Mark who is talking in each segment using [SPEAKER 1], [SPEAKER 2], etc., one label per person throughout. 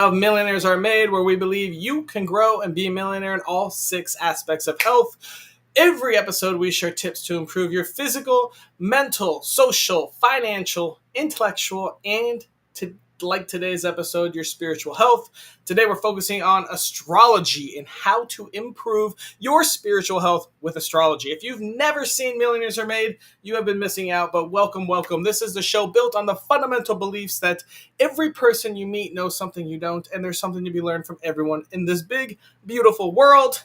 [SPEAKER 1] Of Millionaires are made, where we believe you can grow and be a millionaire in all 6 aspects of health. Every episode, we share tips to improve your physical, mental, social, financial, intellectual, and like today's episode, your spiritual health. Today, we're focusing on astrology and how to improve your spiritual health with astrology. If you've never seen Millionaires Are Made, you have been missing out, but welcome, welcome. This is the show built on the fundamental beliefs that every person you meet knows something you don't, and there's something to be learned from everyone in this big, beautiful world.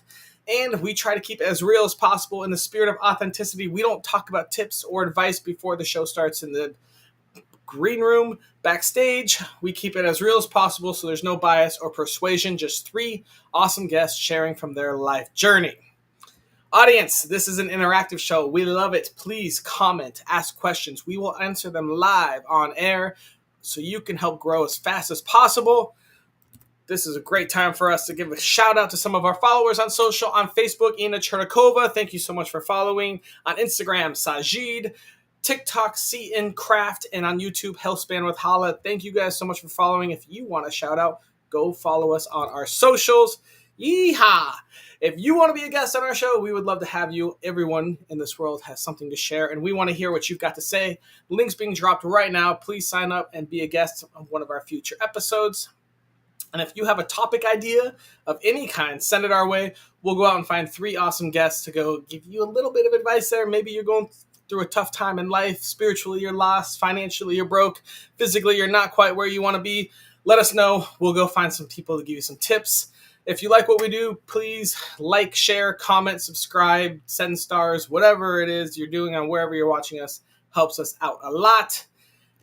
[SPEAKER 1] And we try to keep it as real as possible in the spirit of authenticity. We don't talk about tips or advice before the show starts in the green room, backstage. We keep it as real as possible, so there's no bias or persuasion, just 3 awesome guests sharing from their life journey. Audience, this is an interactive show. We love it. Please comment, ask questions. We will answer them live on air so you can help grow as fast as possible. This is a great time for us to give a shout out to some of our followers on social. On Facebook, Ina Chernikova. Thank you so much for following. On Instagram, Sajid. TikTok, CN Craft. And on YouTube, Healthspan with Hala. Thank you guys so much for following. If you want a shout out, go follow us on our socials. Yeehaw! If you want to be a guest on our show, we would love to have you. Everyone in this world has something to share, and we want to hear what you've got to say. Links being dropped right now. Please sign up and be a guest on one of our future episodes. And if you have a topic idea of any kind, send it our way. We'll go out and find 3 awesome guests to go give you a little bit of advice there. Maybe you're going through a tough time in life. Spiritually, you're lost. Financially, you're broke. Physically, you're not quite where you want to be. Let us know. We'll go find some people to give you some tips. If you like what we do, please like, share, comment, subscribe, send stars, whatever it is you're doing on wherever you're watching us helps us out a lot.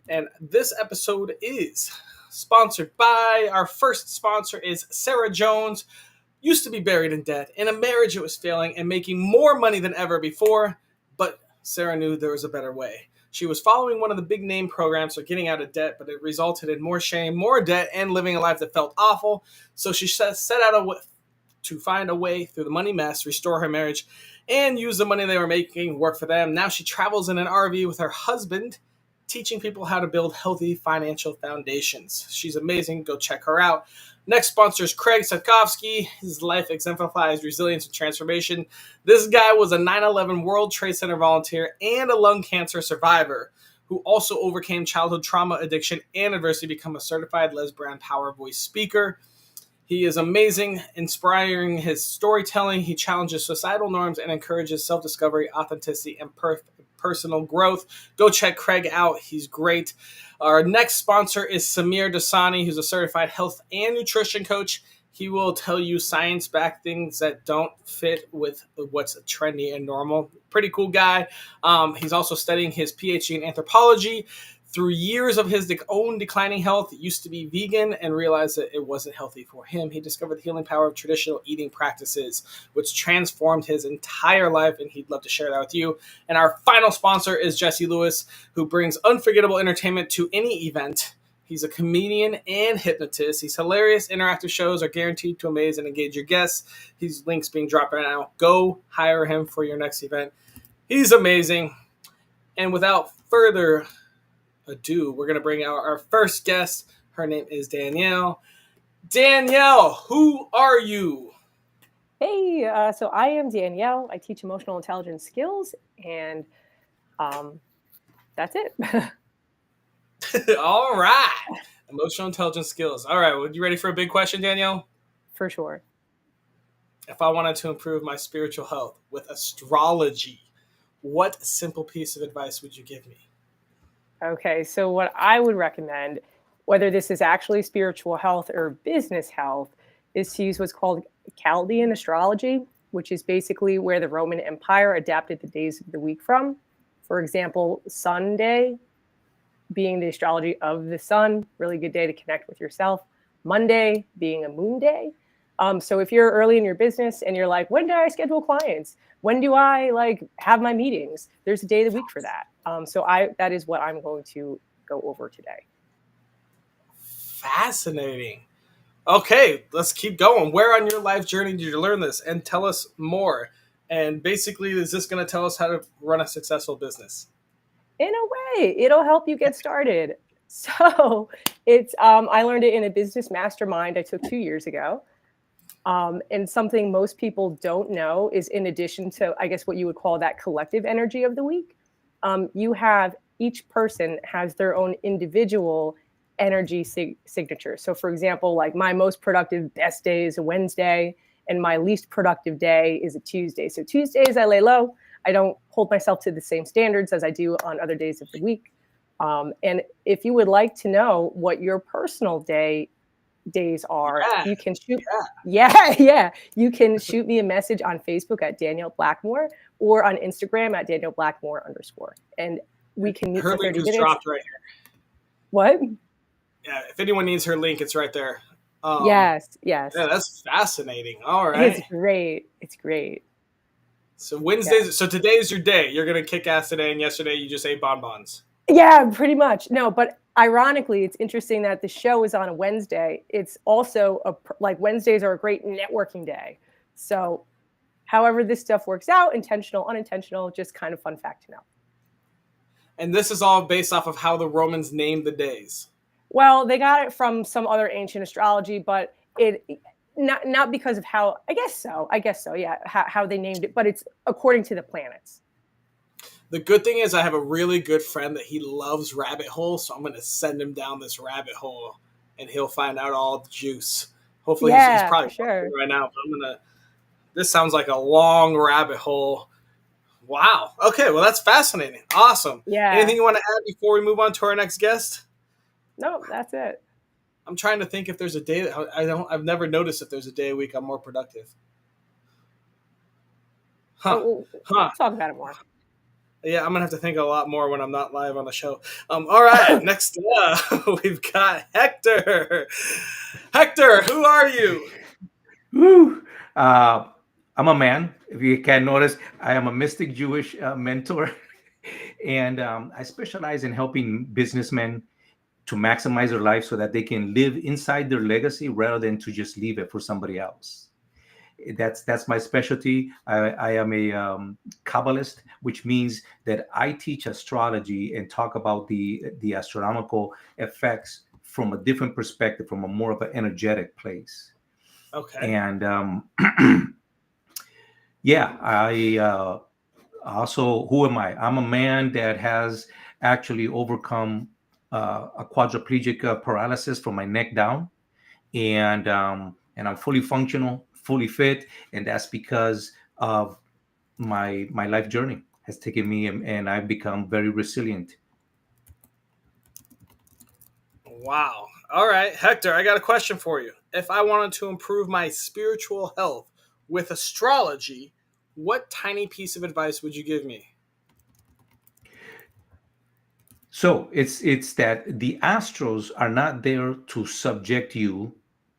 [SPEAKER 1] And this episode is sponsored by, our first sponsor is Sarah Jones. Used to be buried in debt. In a marriage, it was failing and making more money than ever before, but Sarah knew there was a better way. She was following one of the big name programs for getting out of debt, but it resulted in more shame, more debt, and living a life that felt awful. So she set out to find a way through the money mess, restore her marriage, and use the money they were making work for them. Now she travels in an RV with her husband, teaching people how to build healthy financial foundations. She's amazing. Go check her out. Next sponsor is Craig Satkovsky. His life exemplifies resilience and transformation. This guy was a 9/11 World Trade Center volunteer and a lung cancer survivor who also overcame childhood trauma, addiction, and adversity to become a certified Les Brown Power Voice speaker. He is amazing, inspiring his storytelling. He challenges societal norms and encourages self-discovery, authenticity, and personal growth. Go check Craig out. He's great. Our next sponsor is Samir Dasani, who's a certified health and nutrition coach. He will tell you science-backed things that don't fit with what's trendy and normal. Pretty cool guy. He's also studying his PhD in anthropology. Through years of his own declining health, used to be vegan and realized that it wasn't healthy for him. He discovered the healing power of traditional eating practices, which transformed his entire life, and he'd love to share that with you. And our final sponsor is Jesse Lewis, who brings unforgettable entertainment to any event. He's a comedian and hypnotist. He's hilarious. Interactive shows are guaranteed to amaze and engage your guests. His link's being dropped right now. Go hire him for your next event. He's amazing. And without further ado, we're going to bring out our first guest. Her name is Danielle. Danielle, who are you?
[SPEAKER 2] Hey, so I am Danielle. I teach emotional intelligence skills, and that's it.
[SPEAKER 1] All right. Emotional intelligence skills. All right. Well, you ready for a big question, Danielle?
[SPEAKER 2] For sure.
[SPEAKER 1] If I wanted to improve my spiritual health with astrology, what simple piece of advice would you give me?
[SPEAKER 2] Okay, so what I would recommend, whether this is actually spiritual health or business health, is to use what's called Chaldean astrology, which is basically where the Roman Empire adapted the days of the week from. For example, Sunday being the astrology of the sun, really good day to connect with yourself. Monday being a moon day. So if you're early in your business and you're like, when do I schedule clients? When do I have my meetings? There's a day of the week for that. So that is what I'm going to go over today.
[SPEAKER 1] Fascinating. Okay, let's keep going. Where on your life journey did you learn this? And tell us more. And basically, is this going to tell us how to run a successful business?
[SPEAKER 2] In a way, it'll help you get started. So it's I learned it in a business mastermind I took 2 years ago. And something most people don't know is, in addition to, I guess, what you would call that collective energy of the week, you have each person has their own individual energy signature. So, for example, like my most productive best day is a Wednesday, and my least productive day is a Tuesday. So Tuesdays I lay low. I don't hold myself to the same standards as I do on other days of the week. And if you would like to know what your personal days are,
[SPEAKER 1] Yeah,
[SPEAKER 2] you can shoot.
[SPEAKER 1] yeah.
[SPEAKER 2] Yeah, yeah. You can shoot me a message on Facebook at Danielle Blackmore, or on Instagram at Danielle Blackmore _ and we can meet
[SPEAKER 1] Her
[SPEAKER 2] for
[SPEAKER 1] link
[SPEAKER 2] 30
[SPEAKER 1] is
[SPEAKER 2] minutes.
[SPEAKER 1] dropped right here.
[SPEAKER 2] What?
[SPEAKER 1] Yeah, if anyone needs her link, it's right there.
[SPEAKER 2] Yes,
[SPEAKER 1] Yeah,
[SPEAKER 2] yes.
[SPEAKER 1] that's fascinating. All
[SPEAKER 2] It's
[SPEAKER 1] right.
[SPEAKER 2] great. It's great.
[SPEAKER 1] So
[SPEAKER 2] Yeah.
[SPEAKER 1] Wednesdays. So today is your day. You're gonna kick ass today, and yesterday you just ate bonbons.
[SPEAKER 2] Yeah, pretty much. No, but ironically, it's interesting that the show is on a Wednesday. It's also like Wednesdays are a great networking day. So, however this stuff works out, intentional, unintentional, just kind of fun fact to know.
[SPEAKER 1] And this is all based off of how the Romans named the days.
[SPEAKER 2] Well, they got it from some other ancient astrology, but it not because of how, I guess so. I guess so. Yeah, how they named it, but it's according to the planets.
[SPEAKER 1] The good thing is I have a really good friend that he loves rabbit holes, so I'm going to send him down this rabbit hole, and he'll find out all the juice. Hopefully, he's
[SPEAKER 2] Yeah, for
[SPEAKER 1] probably
[SPEAKER 2] sure.
[SPEAKER 1] watching right now. But I'm gonna. This sounds like a long rabbit hole. Wow. Okay. Well, that's fascinating. Awesome. Anything
[SPEAKER 2] Yeah.
[SPEAKER 1] you want to add before we move on to our next guest?
[SPEAKER 2] No, that's it.
[SPEAKER 1] I'm trying to think if there's a day that I don't. I've never noticed if there's a day a week I'm more productive. Huh. Huh.
[SPEAKER 2] We'll talk about it more.
[SPEAKER 1] Yeah, I'm gonna have to think a lot more when I'm not live on the show. All right, next up, we've got Hector. Hector, who are you?
[SPEAKER 3] Woo! I'm a man. If you can notice, I am a mystic Jewish mentor, and I specialize in helping businessmen to maximize their life so that they can live inside their legacy rather than to just leave it for somebody else. That's my specialty. I am a Kabbalist, which means that I teach astrology and talk about the astronomical effects from a different perspective, from a more of an energetic place.
[SPEAKER 1] Okay.
[SPEAKER 3] And yeah, I also, who am I? I'm a man that has actually overcome a quadriplegic paralysis from my neck down, and I'm fully functional, fully fit, and that's because of my life journey has taken me, and I've become very resilient.
[SPEAKER 1] Wow. All right, Hector, I got a question for you. If I wanted to improve my spiritual health with astrology, what tiny piece of advice would you give me?
[SPEAKER 3] So it's that the astros are not there to subject you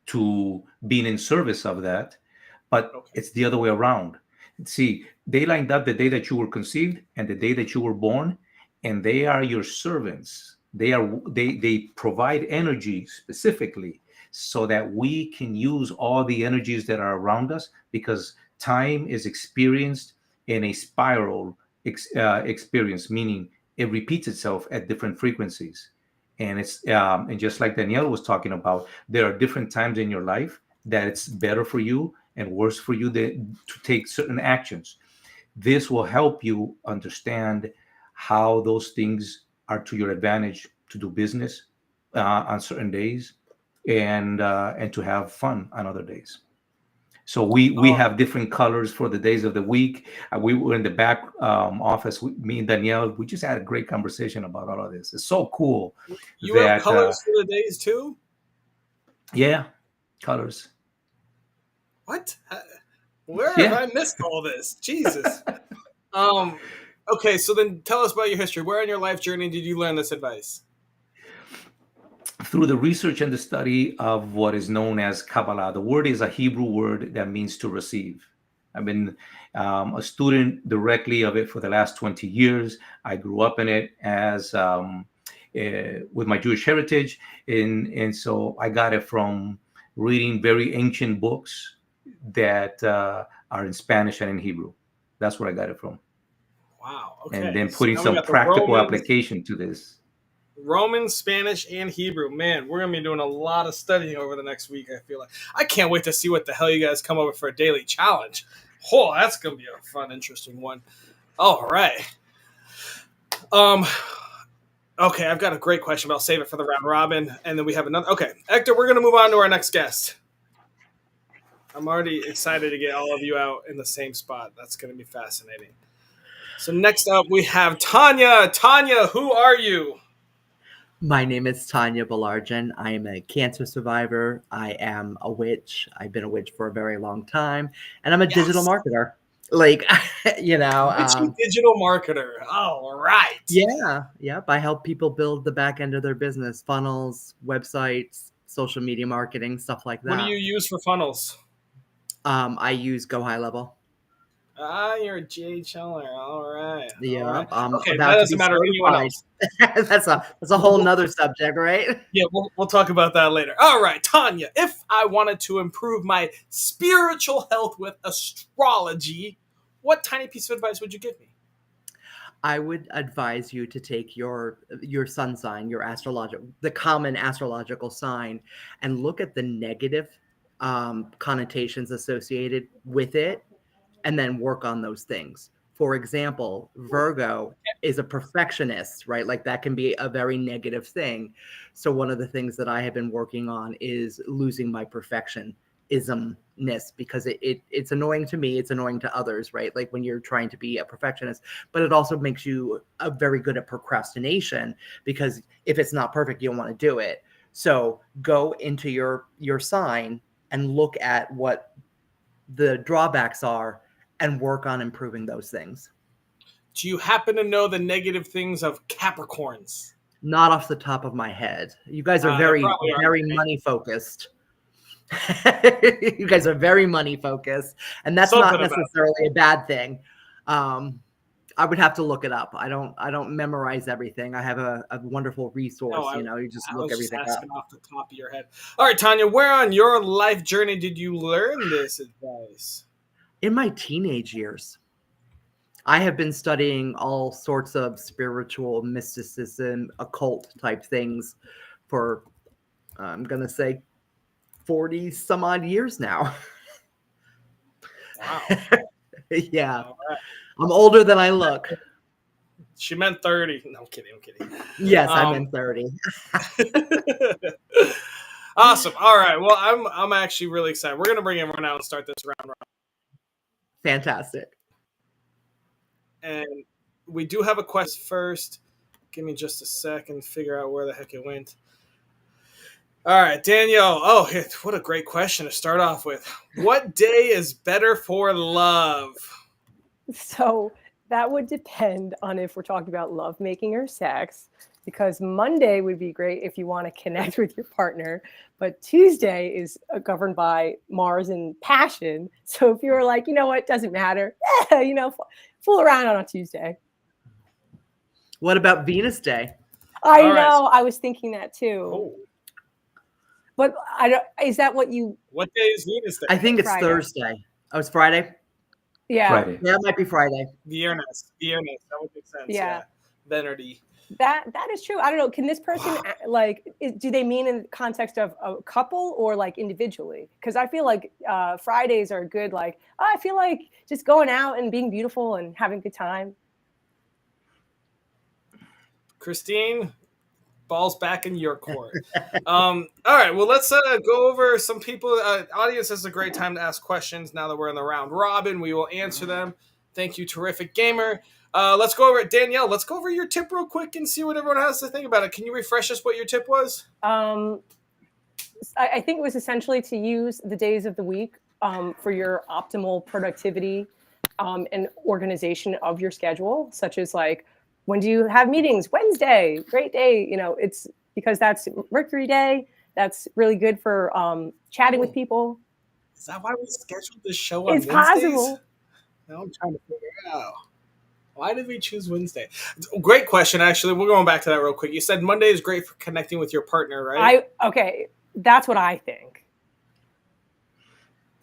[SPEAKER 3] to being in service of that, but
[SPEAKER 1] Okay.
[SPEAKER 3] it's the other way around. See, they lined up the day that you were conceived and the day that you were born, and they are your servants. They provide energy specifically so that we can use all the energies that are around us, because time is experienced in a spiral experience, meaning it repeats itself at different frequencies. And it's and just like Danielle was talking about, there are different times in your life that it's better for you and worse for you to take certain actions. This will help you understand how those things are to your advantage to do business on certain days, and to have fun on other days. So we
[SPEAKER 1] Oh,
[SPEAKER 3] have different colors for the days of the week. We were in the back office. Me and Danielle, we just had a great conversation about all of this. It's so cool
[SPEAKER 1] you have
[SPEAKER 3] that
[SPEAKER 1] colors for the days too?
[SPEAKER 3] yeah, colors.
[SPEAKER 1] What? Where have
[SPEAKER 3] Yeah.
[SPEAKER 1] I missed all this? Jesus. Um. Okay, so then tell us about your history. Where in your life journey did you learn this advice?
[SPEAKER 3] Through the research and the study of what is known as Kabbalah. The word is a Hebrew word that means to receive. I've been a student directly of it for the last 20 years. I grew up in it as with my Jewish heritage, and so I got it from reading very ancient books that are in Spanish and in Hebrew. That's where I got it from,
[SPEAKER 1] Wow.
[SPEAKER 3] and
[SPEAKER 1] Okay.
[SPEAKER 3] then
[SPEAKER 1] So
[SPEAKER 3] putting
[SPEAKER 1] now we
[SPEAKER 3] some
[SPEAKER 1] got the
[SPEAKER 3] practical
[SPEAKER 1] Romans.
[SPEAKER 3] application to this.
[SPEAKER 1] Roman, Spanish, and Hebrew. Man, we're going to be doing a lot of studying over the next week, I feel like. I can't wait to see what the hell you guys come up with for a daily challenge. Oh, that's going to be a fun, interesting one. All right. Okay, I've got a great question, but I'll save it for the round robin, and then we have another. Okay, Hector, we're going to move on to our next guest. I'm already excited to get all of you out in the same spot. That's going to be fascinating. So next up, we have Tanya. Tanya, who are you?
[SPEAKER 4] My name is Tanya Balarjan. I am a cancer survivor. I am a witch. I've been a witch for a very long time, and I'm a digital marketer. Like,
[SPEAKER 1] Witchy digital marketer. All right.
[SPEAKER 4] Yep. I help people build the back end of their business, funnels, websites, social media marketing, stuff like that.
[SPEAKER 1] What do you use for funnels?
[SPEAKER 4] I use Go High Level.
[SPEAKER 1] You're a GHLer. All right.
[SPEAKER 4] Yeah.
[SPEAKER 1] All right.
[SPEAKER 4] I'm
[SPEAKER 1] Okay,
[SPEAKER 4] about
[SPEAKER 1] that
[SPEAKER 4] to
[SPEAKER 1] doesn't
[SPEAKER 4] be
[SPEAKER 1] matter to anyone
[SPEAKER 4] certified.
[SPEAKER 1] else.
[SPEAKER 4] That's a whole nother subject, right?
[SPEAKER 1] Yeah, we'll talk about that later. All right, Tanya, if I wanted to improve my spiritual health with astrology, what tiny piece of advice would you give me?
[SPEAKER 4] I would advise you to take your sun sign, the common astrological sign, and look at the negative connotations associated with it, and then work on those things. For example, Virgo is a perfectionist, right? Like that can be a very negative thing. So one of the things that I have been working on is losing my perfectionismness, because it's annoying to me, it's annoying to others, right? Like when you're trying to be a perfectionist, but it also makes you very good at procrastination, because if it's not perfect, you don't want to do it. So go into your sign and look at what the drawbacks are and work on improving those things.
[SPEAKER 1] Do you happen to know the negative things of Capricorns?
[SPEAKER 4] Not off the top of my head. You guys are very money focused. You guys are very money focused, and that's not necessarily a bad thing. I would have to look it up. I don't memorize everything. I have a wonderful resource. You just look everything up.
[SPEAKER 1] Off the top of your head. All right, Tanya, where on your life journey did you learn this advice?
[SPEAKER 4] In my teenage years. I have been studying all sorts of spiritual mysticism, occult type things for, I'm going to say, 40 some odd years now.
[SPEAKER 1] Wow.
[SPEAKER 4] Yeah. Right. I'm older than I look.
[SPEAKER 1] She meant 30. No, I'm kidding.
[SPEAKER 4] Yes, I meant 30.
[SPEAKER 1] Awesome. All right. Well, I'm actually really excited. We're going to bring everyone out and start this round.
[SPEAKER 4] Fantastic.
[SPEAKER 1] And we do have a question first. Give me just a second to figure out where the heck it went. All right, Danielle. Oh, what a great question to start off with. What day is better for love?
[SPEAKER 2] So that would depend on if we're talking about love making or sex, because Monday would be great if you want to connect with your partner, but Tuesday is governed by Mars and passion. So if you're like, you know what, doesn't matter, fool around on a Tuesday.
[SPEAKER 4] What about Venus Day?
[SPEAKER 2] I know. I was thinking that too.
[SPEAKER 1] Oh.
[SPEAKER 2] But is that what you?
[SPEAKER 1] What day is Venus Day?
[SPEAKER 4] I think it's Friday. Thursday. Oh, it's Friday?
[SPEAKER 2] Yeah.
[SPEAKER 4] Friday. Yeah, it might be Friday.
[SPEAKER 1] Viernes. That would make sense.
[SPEAKER 2] Yeah.
[SPEAKER 1] Venerdy.
[SPEAKER 2] That is true. I don't know. Can this person do they mean in the context of a couple or like individually? Because I feel like Fridays are good. Like, I feel like just going out and being beautiful and having a good time.
[SPEAKER 1] Christine, ball's back in your court. All right. Well, let's go over some people. Audience, this is a great time to ask questions now that we're in the round robin. We will answer them. Thank you, terrific gamer. Let's go over it. Danielle, let's go over your tip real quick and see what everyone has to think about it. Can you refresh us what your tip was?
[SPEAKER 2] I think it was essentially to use the days of the week for your optimal productivity and organization of your schedule, such as like, when do you have meetings? Wednesday, great day. It's because that's Mercury Day. That's really good for chatting with people.
[SPEAKER 1] Is that why we scheduled this show on Wednesdays?
[SPEAKER 2] It's possible.
[SPEAKER 1] Now I'm trying to figure it out. Why did we choose Wednesday? Great question, actually. We're going back to that real quick. You said Monday is great for connecting with your partner, right?
[SPEAKER 2] Okay, that's what I think.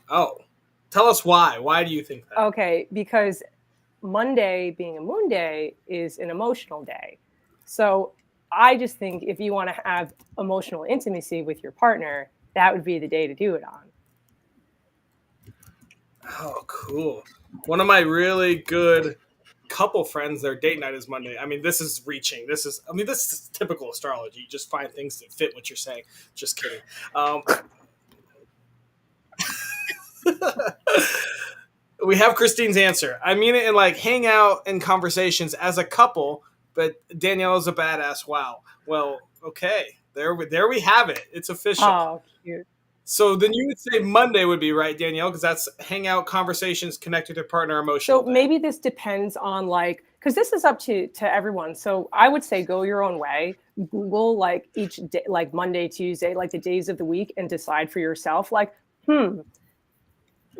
[SPEAKER 1] Oh, tell us why. Why do you think that?
[SPEAKER 2] Okay, because Monday being a moon day is an emotional day. So I just think if you want to have emotional intimacy with your partner, that would be the day to do it on.
[SPEAKER 1] Oh, cool. One of my really good couple friends, their date night is Monday. I mean, this is reaching. This is typical astrology. You just find things that fit what you're saying. Just kidding. We have Christine's answer. I mean it in like hang out and conversations as a couple, but Danielle is a badass. Wow. Well, okay. There we have it. It's official.
[SPEAKER 2] Oh, cute.
[SPEAKER 1] So then you would say Monday would be right, Danielle, because that's hang out, conversations, connect with your partner, emotional.
[SPEAKER 2] So maybe this depends on like, because this is up to everyone. So I would say go your own way. Google like each day, like Monday, Tuesday, like the days of the week, and decide for yourself, like,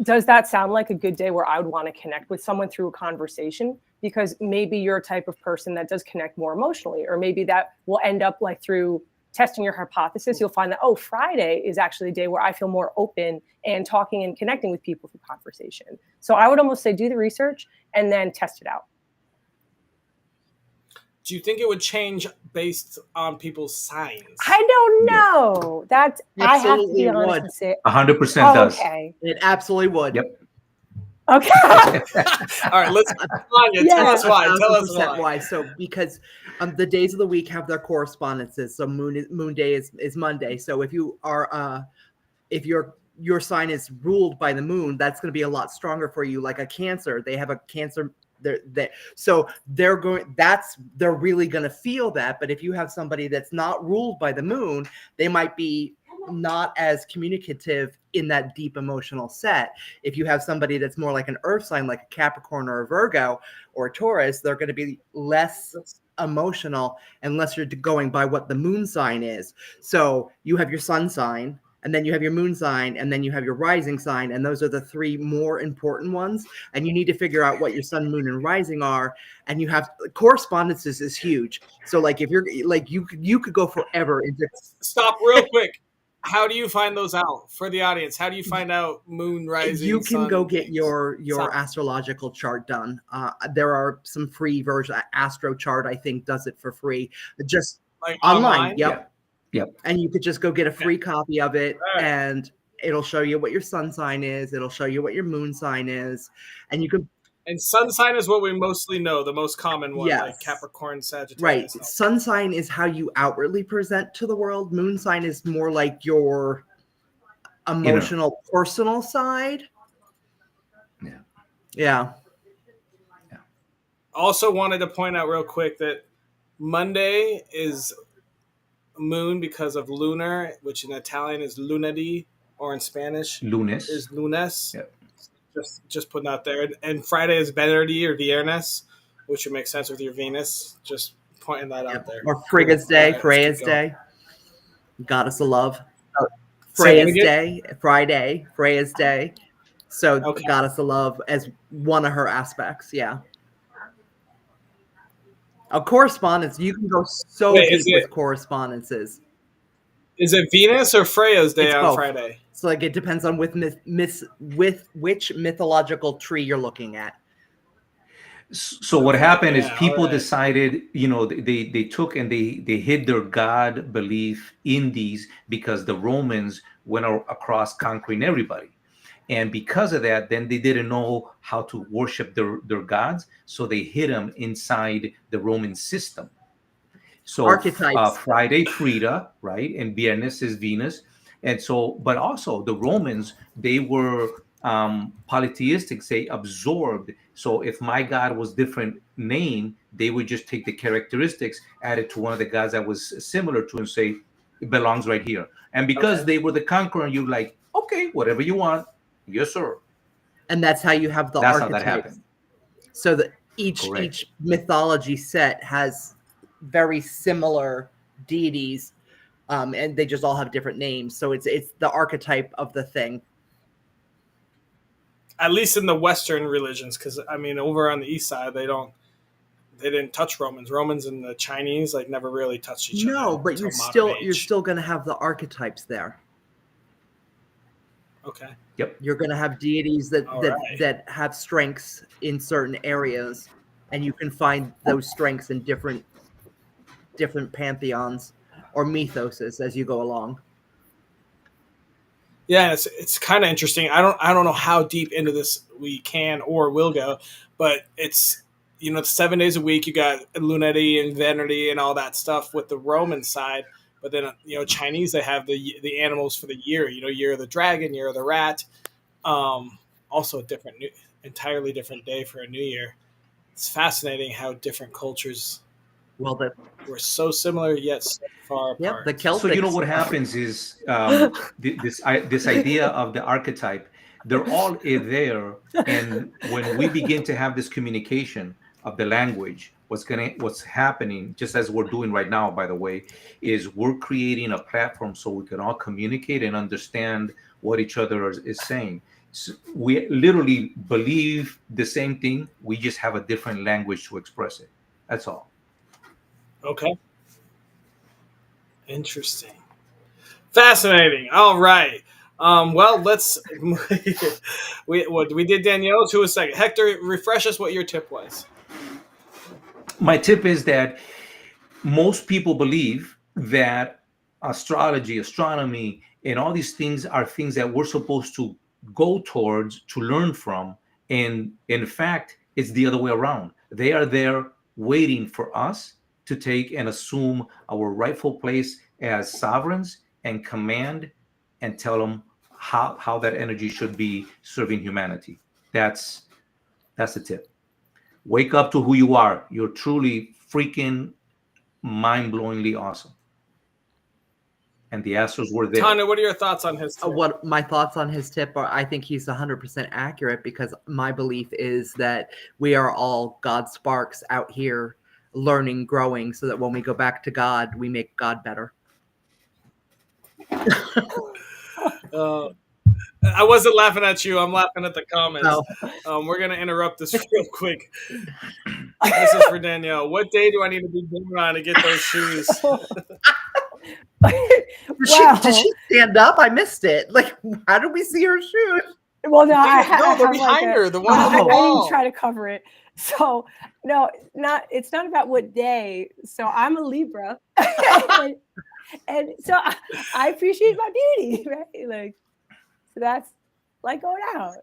[SPEAKER 2] does that sound like a good day where I would want to connect with someone through a conversation? Because maybe you're a type of person that does connect more emotionally, or maybe that will end up like through testing your hypothesis, you'll find that, oh, Friday is actually a day where I feel more open and talking and connecting with people through conversation. So I would almost say do the research and then test it out.
[SPEAKER 1] Do you think it would change based on people's signs?
[SPEAKER 2] I don't know. That's I have to be honest and say
[SPEAKER 3] 100% does.
[SPEAKER 2] Okay.
[SPEAKER 4] It absolutely would.
[SPEAKER 3] Yep.
[SPEAKER 2] Okay.
[SPEAKER 1] All right, let's Tanya, tell us why. Tell us why.
[SPEAKER 4] So because the days of the week have their correspondences. So moon day is Monday. So if you are if your sign is ruled by the moon, that's going to be a lot stronger for you. Like a Cancer, they have a Cancer. So they're really going to feel that. But if you have somebody that's not ruled by the moon, they might be not as communicative in that deep emotional set. If you have somebody that's more like an earth sign, like a Capricorn or a Virgo or a Taurus, they're going to be less emotional unless you're going by what the moon sign is. So you have your sun sign, and then you have your moon sign, and then you have your rising sign, and those are the three more important ones. And you need to figure out what your sun, moon, and rising are. And you have correspondences is huge. So like if you're like you could go forever into.
[SPEAKER 1] Stop real quick. How do you find those out for the audience? How do you find out moon, rising?
[SPEAKER 4] You can
[SPEAKER 1] sun,
[SPEAKER 4] go get
[SPEAKER 1] things?
[SPEAKER 4] your astrological chart done. There are some free versions. Astro Chart, I think, does it for free. Just
[SPEAKER 1] like
[SPEAKER 4] online. Yep.
[SPEAKER 3] Yep.
[SPEAKER 4] And you could just go get a free copy of it, and it'll show you what your sun sign is. It'll show you what your moon sign is, and you can.
[SPEAKER 1] And sun sign is what we mostly know, the most common one, like Capricorn, Sagittarius.
[SPEAKER 4] Right. Sun sign is how you outwardly present to the world. Moon sign is more like your emotional, personal side. Yeah.
[SPEAKER 1] Also wanted to point out real quick that Monday is moon because of lunar, which in Italian is lunedì, or in Spanish
[SPEAKER 3] lunes
[SPEAKER 1] is lunes.
[SPEAKER 3] Yep.
[SPEAKER 1] Just putting that there. And Friday is venerdì or viernes, which would make sense with your Venus. Just pointing that out there.
[SPEAKER 4] Or Frigga's Day, Freya's Day, Goddess of Love. Freya's Day, Friday, Freya's Day. So Goddess of Love as one of her aspects. Yeah. A correspondence, you can go so deep with correspondences.
[SPEAKER 1] Is it Venus or Freya's Day on Friday?
[SPEAKER 4] So like it depends on with which mythological tree you're looking at.
[SPEAKER 3] So what happened is people decided, they took and they hid their God belief in these because the Romans went across conquering everybody. And because of that, then they didn't know how to worship their gods. So they hid them inside the Roman system. So
[SPEAKER 4] archetypes.
[SPEAKER 3] Friday, Frida, right? And Viernes is Venus. And so, but also the Romans, they were polytheistic, they absorbed. So if my God was different name, they would just take the characteristics, add it to one of the gods that was similar to, and say, it belongs right here. And because they were the conqueror, you're like, okay, whatever you want. Yes, sir.
[SPEAKER 4] And that's how you have the archetypes. How that happened. So that each mythology set has very similar deities, and they just all have different names. So it's the archetype of the thing.
[SPEAKER 1] At least in the Western religions, because I mean, over on the East side, they didn't touch Romans. Romans and the Chinese never really touched each other.
[SPEAKER 4] No, but you're still going to have the archetypes there.
[SPEAKER 1] Okay.
[SPEAKER 3] Yep.
[SPEAKER 4] You're going to have deities that have strengths in certain areas, and you can find those strengths in different different pantheons or mythoses as you go along.
[SPEAKER 1] Yeah, it's kind of interesting. I don't know how deep into this we can or will go, but it's, it's 7 days a week. You got lunarity and vanity and all that stuff with the Roman side, but then Chinese, they have the animals for the year. Year of the dragon, year of the rat. Also a entirely different day for a new year. It's fascinating how different cultures
[SPEAKER 4] Well,
[SPEAKER 1] were so similar yet so far
[SPEAKER 4] yep, the
[SPEAKER 1] apart.
[SPEAKER 3] So you know
[SPEAKER 4] Celtics.
[SPEAKER 3] what happens is this idea of the archetype. They're all there, and when we begin to have this communication of the language, what's happening, just as we're doing right now, by the way, is we're creating a platform so we can all communicate and understand what each other is saying. So we literally believe the same thing. We just have a different language to express it. That's all.
[SPEAKER 1] Okay. Interesting. Fascinating. All right. Well, let's. we did Danielle to a second. Hector, refresh us what your tip was.
[SPEAKER 3] My tip is that most people believe that astrology, astronomy, and all these things are things that we're supposed to go towards to learn from. And in fact, it's the other way around. They are there waiting for us to take and assume our rightful place as sovereigns and command and tell them how that energy should be serving humanity. That's the tip. Wake up to who you are. You're truly freaking mind-blowingly awesome. And the Astros were there.
[SPEAKER 1] Tanya, what are your thoughts on his tip?
[SPEAKER 4] What my thoughts on his tip are, I think he's 100% accurate, because my belief is that we are all God sparks out here learning, growing, so that when we go back to God, we make God better.
[SPEAKER 1] I wasn't laughing at you. I'm laughing at the comments.
[SPEAKER 4] Oh.
[SPEAKER 1] We're going to interrupt this real quick. This is for Danielle. What day do I need to be born on to get those shoes?
[SPEAKER 4] Did she stand up? I missed it. Like, how did we see her shoes?
[SPEAKER 2] Well, no,
[SPEAKER 1] No, they're behind her. The one on the
[SPEAKER 2] I
[SPEAKER 1] wall.
[SPEAKER 2] didn't try to cover it. So no, it's not about what day. So I'm a Libra, and so I appreciate my beauty, right? Like, so that's like going out.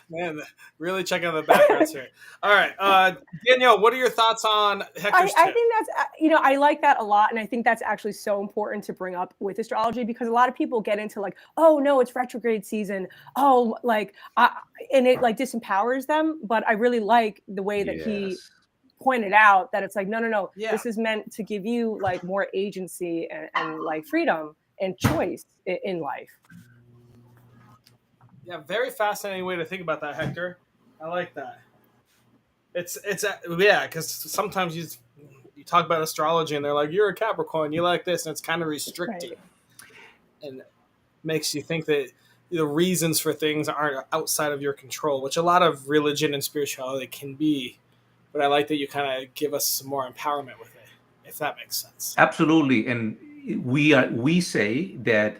[SPEAKER 1] Man, really checking the backgrounds here. All right, Danielle, what are your thoughts on Hector's tip?
[SPEAKER 2] I think that's, I like that a lot. And I think that's actually so important to bring up with astrology, because a lot of people get into like, oh no, it's retrograde season. Oh, like, and it like disempowers them. But I really like the way that he pointed out that it's like, no, this is meant to give you like more agency and like freedom and choice in life.
[SPEAKER 1] Yeah, very fascinating way to think about that, Hector. I like that. It's because sometimes you talk about astrology and they're like, you're a Capricorn, you like this, and it's kind of restricting, and makes you think that the reasons for things aren't outside of your control, which a lot of religion and spirituality can be. But I like that you kind of give us some more empowerment with it, if that makes sense.
[SPEAKER 3] Absolutely. And we say that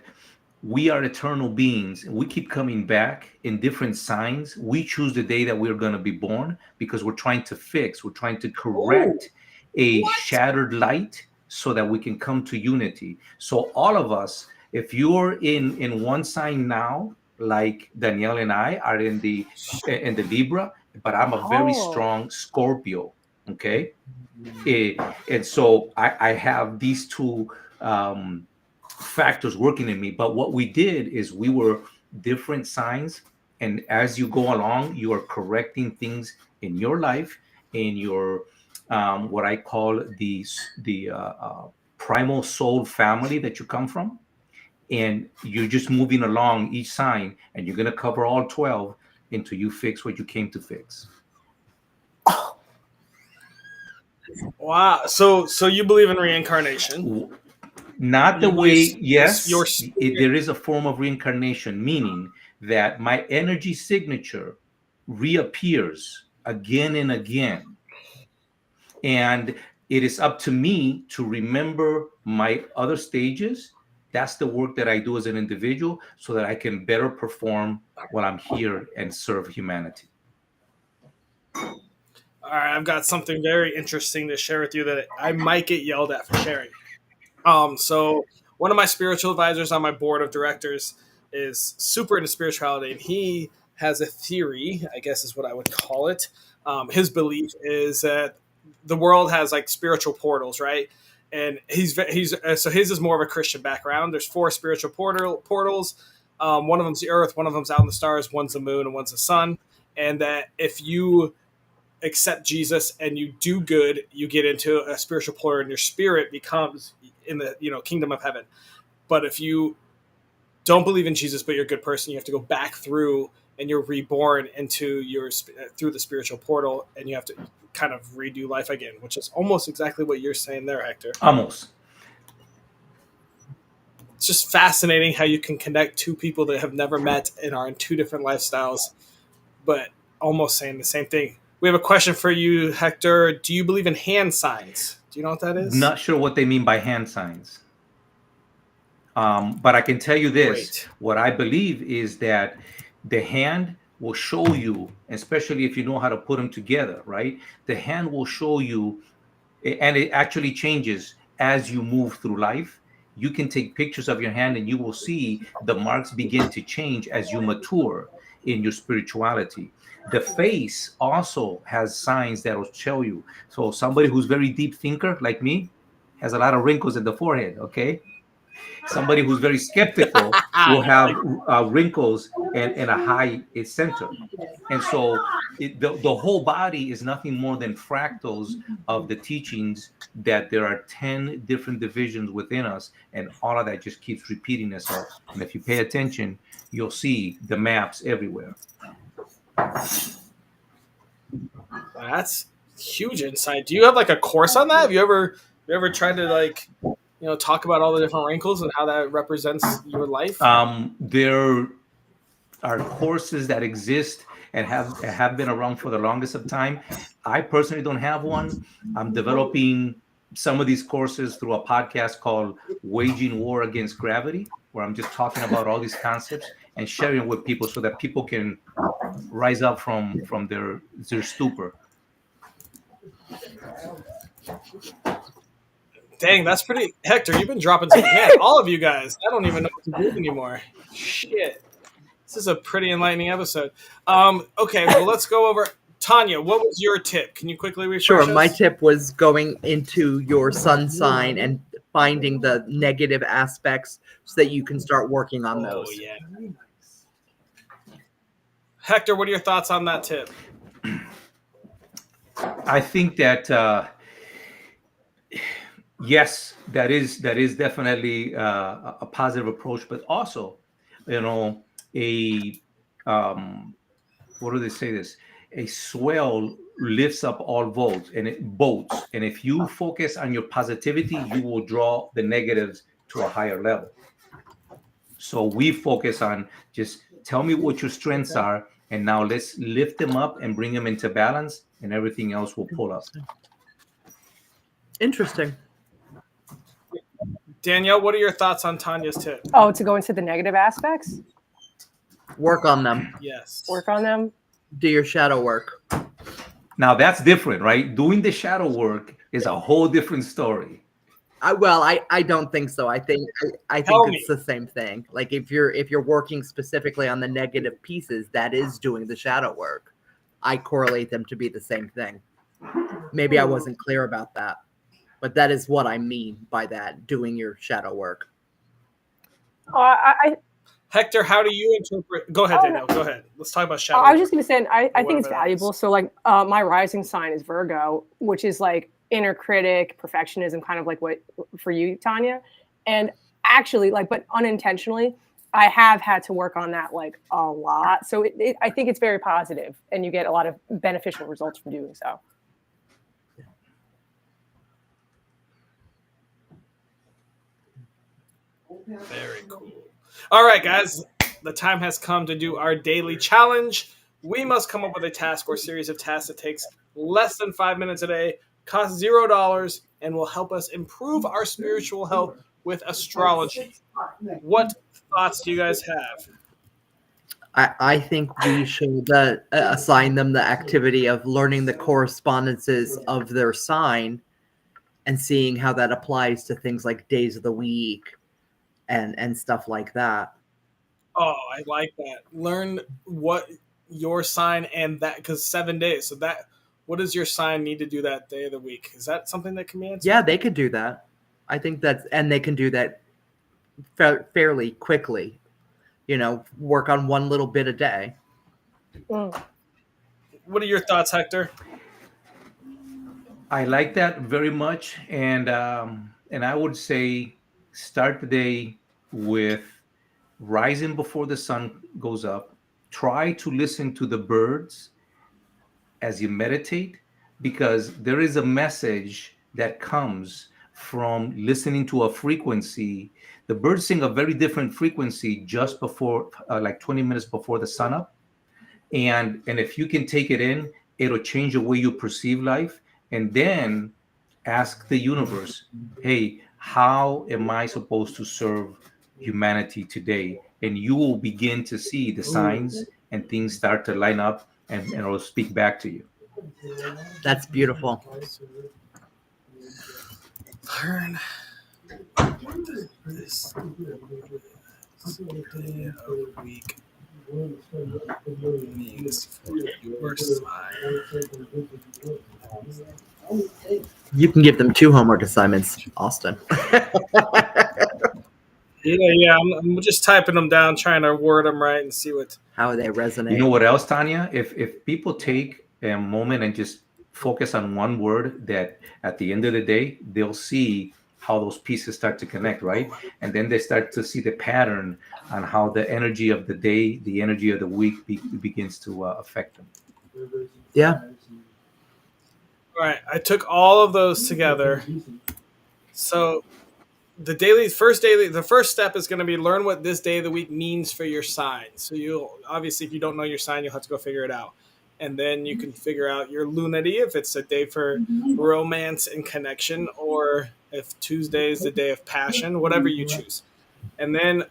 [SPEAKER 3] we are eternal beings, and we keep coming back in different signs. We choose the day that we're going to be born because we're trying to correct a shattered light so that we can come to unity. So all of us, if you're in one sign now, like Danielle and I are in the Libra, but I'm a very strong Scorpio. Okay. And so I have these two factors working in me. But what we did is we were different signs, and as you go along, you are correcting things in your life, in your what I call the primal soul family that you come from, and you're just moving along each sign, and you're going to cover all 12 until you fix what you came to fix.
[SPEAKER 1] Wow. So you believe in reincarnation?
[SPEAKER 3] Not the way, yes, there is a form of reincarnation, meaning that my energy signature reappears again and again. And it is up to me to remember my other stages. That's the work that I do as an individual so that I can better perform while I'm here and serve humanity.
[SPEAKER 1] All right, I've got something very interesting to share with you that I might get yelled at for sharing. So one of my spiritual advisors on my board of directors is super into spirituality, and he has a theory, I guess is what I would call it. His belief is that the world has like spiritual portals, right? And so his is more of a Christian background. There's 4 spiritual portals. One of them's the Earth, one of them's out in the stars, one's the moon, and one's the sun. And that if you accept Jesus and you do good, you get into a spiritual portal, and your spirit becomes in the kingdom of heaven. But if you don't believe in Jesus, but you're a good person, you have to go back through, and you're reborn into through the spiritual portal, and you have to kind of redo life again, which is almost exactly what you're saying there, Hector.
[SPEAKER 3] Almost.
[SPEAKER 1] It's just fascinating how you can connect 2 people that have never met and are in 2 different lifestyles, but almost saying the same thing. We have a question for you, Hector. Do you believe in hand signs? Do you know what that is?
[SPEAKER 3] Not sure what they mean by hand signs. But I can tell you this.
[SPEAKER 1] Great.
[SPEAKER 3] What I believe is that the hand will show you, especially if you know how to put them together, right? The hand will show you, and it actually changes as you move through life. You can take pictures of your hand and you will see the marks begin to change as you mature in your spirituality. The face also has signs that will show you. So somebody who's very deep thinker like me has a lot of wrinkles in the forehead, okay? Somebody who's very skeptical will have wrinkles and a high center. And so the whole body is nothing more than fractals of the teachings that there are 10 different divisions within us, and all of that just keeps repeating itself. And if you pay attention, you'll see the maps everywhere.
[SPEAKER 1] That's huge insight. Do you have like a course on that? Have you ever tried to like talk about all the different wrinkles and how that represents your life?
[SPEAKER 3] There are courses that exist and have been around for the longest of time. I personally don't have one. I'm developing some of these courses through a podcast called Waging War Against Gravity, where I'm just talking about all these concepts and sharing with people so that people can rise up from their stupor.
[SPEAKER 1] Dang, that's pretty. Hector, you've been dropping some. Man, all of you guys, I don't even know what to do anymore. Shit. This is a pretty enlightening episode. Okay, well, let's go over. Tanya, what was your tip? Can you quickly refresh
[SPEAKER 4] Sure.
[SPEAKER 1] us?
[SPEAKER 4] My tip was going into your sun sign and finding the negative aspects so that you can start working on those.
[SPEAKER 1] Oh, yeah. Hector, what are your thoughts on that tip?
[SPEAKER 3] I think that yes, that is definitely a positive approach, but also, what do they say this? A swell lifts up all boats, and if you focus on your positivity, you will draw the negatives to a higher level. So we focus on just tell me what your strengths are, and now let's lift them up and bring them into balance, and everything else will pull up.
[SPEAKER 4] Interesting.
[SPEAKER 1] Danielle, what are your thoughts on Tanya's tip?
[SPEAKER 2] Oh, to go into the negative aspects?
[SPEAKER 4] Work on them.
[SPEAKER 1] Yes.
[SPEAKER 2] Work on them?
[SPEAKER 4] Do your shadow work.
[SPEAKER 3] Now that's different, right? Doing the shadow work is a whole different story.
[SPEAKER 4] I don't think so. I think it's the same thing. Like if you're working specifically on the negative pieces, that is doing the shadow work. I correlate them to be the same thing. Maybe I wasn't clear about that, but that is what I mean by that, doing your shadow work.
[SPEAKER 1] Hector, how do you interpret? Go ahead, Danielle. Go ahead. Let's talk about shadow.
[SPEAKER 2] I was just going to say, I think it's
[SPEAKER 1] whatever that
[SPEAKER 2] valuable.
[SPEAKER 1] is.
[SPEAKER 2] So like my rising sign is Virgo, which is like inner critic, perfectionism, kind of like what for you, Tanya. And actually, like, but unintentionally, I have had to work on that like a lot. So I think it's very positive, and you get a lot of beneficial results from doing so.
[SPEAKER 1] Very cool. All right, guys, the time has come to do our daily challenge. We must come up with a task or series of tasks that takes less than 5 minutes a day, costs $0, and will help us improve our spiritual health with astrology. What thoughts do you guys have?
[SPEAKER 4] I think we should assign them the activity of learning the correspondences of their sign and seeing how that applies to things like days of the week and stuff like that.
[SPEAKER 1] Oh, I like that. Learn what your sign and that, because 7 days. So that, what does your sign need to do that day of the week? Is that something that can be answered?
[SPEAKER 4] Yeah, they could do that. I think and they can do that fairly quickly. Work on one little bit a day.
[SPEAKER 2] Mm.
[SPEAKER 1] What are your thoughts, Hector?
[SPEAKER 3] I like that very much, and I would say start the day with rising before the sun goes up. Try to listen to the birds as you meditate, because there is a message that comes from listening to a frequency. The birds sing a very different frequency just before, like 20 minutes before the sun up, and if you can take it in, it'll change the way you perceive life. And then ask the universe, hey, how am I supposed to serve humanity today? And you will begin to see the signs and things start to line up, and it'll speak back to you.
[SPEAKER 4] That's beautiful.
[SPEAKER 1] Learn this day of the week means for your sign.
[SPEAKER 4] You can give them 2 homework assignments, Austin.
[SPEAKER 1] Yeah. I'm just typing them down, trying to word them right and see what.
[SPEAKER 4] How they resonate.
[SPEAKER 3] You know what else, Tanya? If people take a moment and just focus on one word, that at the end of the day, they'll see how those pieces start to connect, right? And then they start to see the pattern on how the energy of the day, the energy of the week begins to affect them.
[SPEAKER 4] Yeah.
[SPEAKER 1] All right, I took all of those together. So the first step is going to be learn what this day of the week means for your sign. So you'll obviously, if you don't know your sign, you'll have to go figure it out. And then you can figure out your lunity, if it's a day for romance and connection, or if Tuesday is the day of passion, whatever you choose. And then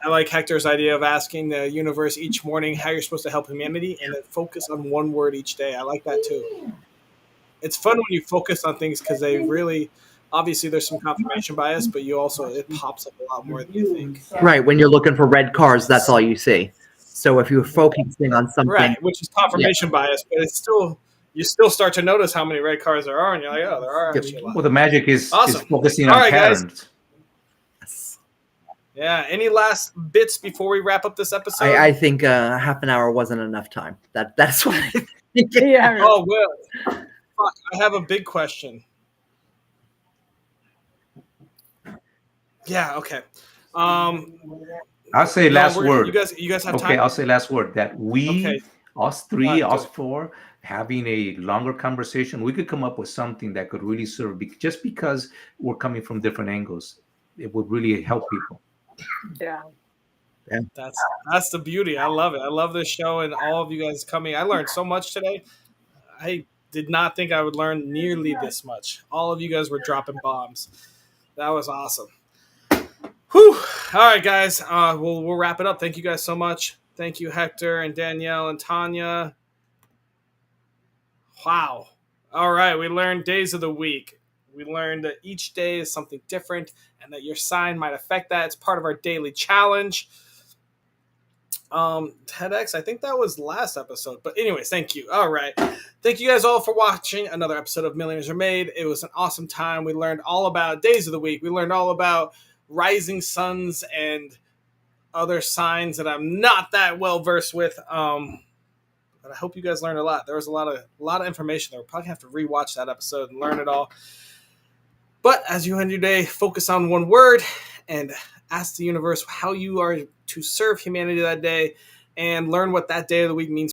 [SPEAKER 1] I like Hector's idea of asking the universe each morning how you're supposed to help humanity, and then focus on one word each day. I like that too. It's fun when you focus on things, because they really, obviously there's some confirmation bias, but it pops up a lot more than you think.
[SPEAKER 4] Right. When you're looking for red cars, that's all you see. So if you're focusing on something,
[SPEAKER 1] Right, which is confirmation bias, but it's still, you still start to notice how many red cars there are, and you're like, oh, there are actually a lot.
[SPEAKER 3] Well, the magic is
[SPEAKER 1] Awesome.
[SPEAKER 3] focusing
[SPEAKER 1] All
[SPEAKER 3] on
[SPEAKER 1] right, guys.
[SPEAKER 3] patterns.
[SPEAKER 1] Yeah. Any last bits before we wrap up this episode?
[SPEAKER 4] I think half an hour wasn't enough time. That's what I think.
[SPEAKER 2] Yeah.
[SPEAKER 1] Oh, well, fuck, I have a big question. Yeah. Okay.
[SPEAKER 3] I'll say last word.
[SPEAKER 1] You guys have time.
[SPEAKER 3] Okay, I'll say last word. That we,
[SPEAKER 1] Okay.
[SPEAKER 3] us three,
[SPEAKER 1] All right,
[SPEAKER 3] us four, having a longer conversation, we could come up with something that could really serve. Just because we're coming from different angles, it would really help people.
[SPEAKER 2] Yeah.
[SPEAKER 1] That's the beauty. I love it. I love this show and all of you guys coming. I learned so much today. I did not think I would learn nearly this much. All of you guys were dropping bombs. That was awesome. Whew. All right, guys. We'll wrap it up. Thank you guys so much. Thank you, Hector and Danielle and Tanya. Wow. All right. We learned days of the week. We learned that each day is something different, and that your sign might affect that. It's part of our daily challenge. TEDx, I think that was last episode. But anyways, thank you. All right. Thank you guys all for watching another episode of Millionaires Are Made. It was an awesome time. We learned all about days of the week. We learned all about rising suns and other signs that I'm not that well versed with. But I hope you guys learned a lot. There was a lot of information there. We'll probably have to rewatch that episode and learn it all. But as you end your day, focus on one word and ask the universe how you are to serve humanity that day, and learn what that day of the week means